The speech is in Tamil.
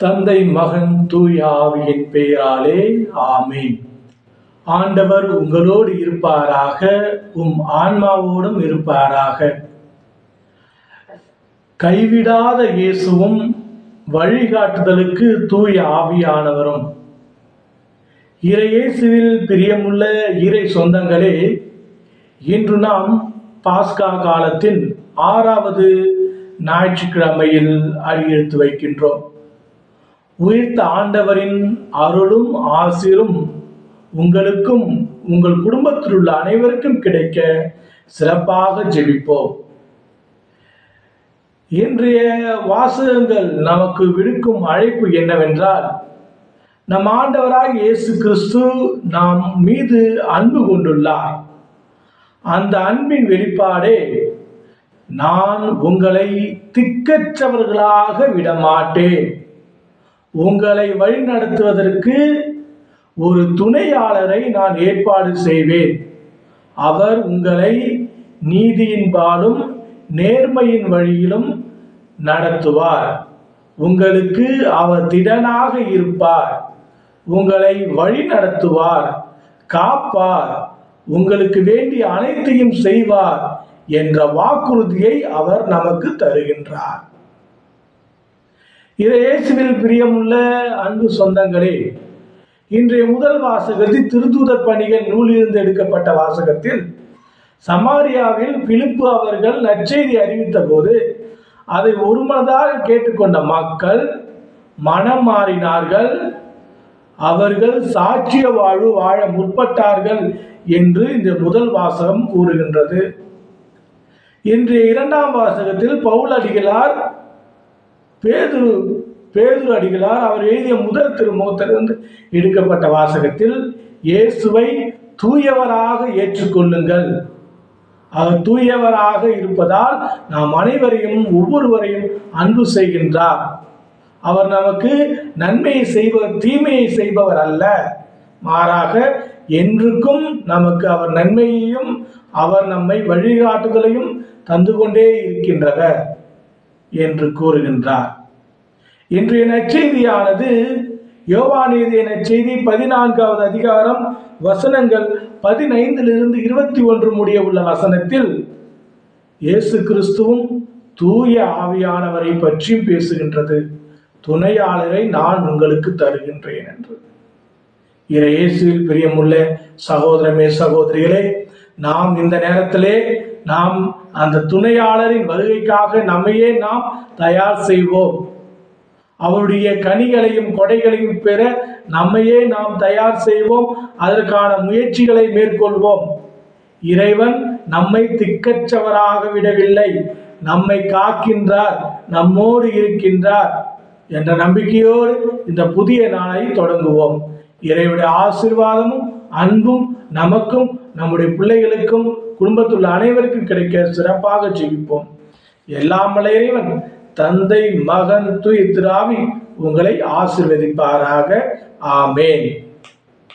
தந்தை மகன் தூய ஆவியின் பெயராலே ஆமீன். ஆண்டவர் உங்களோடு இருப்பாராக, உம் ஆன்மாவோடும் இருப்பாராக. கைவிடாத இயேசுவும் வழிகாட்டுதலுக்கு தூய ஆவியானவரும். இறையேசுவில் பிரியமுள்ள இறை சொந்தங்களே, இன்று நாம் பாஸ்கா காலத்தின் 6வது ஞாயிற்றுக்கிழமையில் அடியெடுத்து வைக்கின்றோம். உயிர்த்த ஆண்டவரின் அருளும் ஆசீரும் உங்களுக்கும் உங்கள் குடும்பத்தில் உள்ள அனைவருக்கும் கிடைக்க சிறப்பாக ஜெபிப்போம். இன்றைய வாசகங்கள் நமக்கு விடுக்கும் அழைப்பு என்னவென்றால், நம் ஆண்டவராய் இயேசு கிறிஸ்து நாம் மீது அன்பு கொண்டுள்ளார். அந்த அன்பின் வெளிப்பாடே, நான் உங்களை திக்கற்றவர்களாக விடமாட்டேன், உங்களை வழிநடத்துவதற்கு ஒரு துணையாளரை நான் ஏற்பாடு செய்வேன், அவர் உங்களை நீதியின்பாலும் நேர்மையின் வழியிலும் நடத்துவார், உங்களுக்கு அவர் திடனாக இருப்பார், உங்களை வழி நடத்துவார், காப்பார், உங்களுக்கு வேண்டிய அனைத்தையும் செய்வார் என்ற வாக்குறுதியை அவர் நமக்கு தருகின்றார். இயேசுவில் பிரியமுள்ள அன்பு சொந்தங்களே, இன்றைய முதல் வாசகத்தில் திருத்தூதர் பணிகள் நூலிலிருந்து எடுக்கப்பட்ட வாசகத்தில் சமாரியாவில் பிலிப்பு அவர்கள் நற்செய்தி அறிவித்த போது அதை ஒருமனதாக கேட்டுக்கொண்ட மக்கள் மனம் மாறினார்கள், அவர்கள் சாட்சிய வாழ்வு வாழ முற்பட்டார்கள் என்று இந்த முதல் வாசகம் கூறுகின்றது. இன்றைய 2ஆம் வாசகத்தில் பவுல் அடிகளார் பேதுரு அடிகளார் அவர் எழுதிய முதல் திருமுகத்திலிருந்து எடுக்கப்பட்ட வாசகத்தில் இயேசுவை தூயவராக ஏற்றுக்கொள்ளுங்கள், அவர் தூயவராக இருப்பதால் நாம் அனைவரையும் ஒவ்வொருவரையும் அன்பு செய்கின்றார், அவர் நமக்கு நன்மையை செய்பவர் தீமையை செய்பவர் அல்ல, மாறாக என்றுக்கும் நமக்கு அவர் நன்மையையும் அவர் நம்மை வழிகாட்டுதலையும் தந்து கொண்டே இருக்கின்றவர் என்று கூறுகின்றார். இன்றைய நற்செய்தியானது யோவான் எழுதிய நற்செய்தி 14வது அதிகாரம் வசனங்கள் 15 21 முடிய உள்ள வசனத்தில் இயேசு கிறிஸ்துவும் தூய ஆவியானவரை பற்றி பேசுகின்றது. துணையாளரை நான் உங்களுக்கு தருகின்றேன் என்று. இயேசுவில் பிரியமுள்ள சகோதரமே சகோதரிகளே, நாம் இந்த நேரத்திலே நாம் அந்த துணையாளரின் வருகைக்காக நம்மையே நாம் தயார் செய்வோம். அவருடைய கனிகளையும் கொடைகளையும் பெற நம்மையே நாம் தயார் செய்வோம். அதற்கான முயற்சிகளை மேற்கொள்வோம். இறைவன் நம்மை திக்கற்றவராக விடவில்லை, நம்மை காக்கின்றார், நம்மோடு இருக்கின்றார் என்ற நம்பிக்கையோடு இந்த புதிய நாளை தொடங்குவோம். இறைவனுடைய ஆசீர்வாதமும் அன்பும் நமக்கும் நம்முடைய பிள்ளைகளுக்கும் குடும்பத்தில் உள்ள அனைவருக்கும் கிடைக்க சிறப்பாக ஜெபிப்போம். எல்லாம் வல்ல இறைவன் தந்தை மகன் தூய திரு ஆவி உங்களை ஆசீர்வதிப்பாராக. ஆமென்.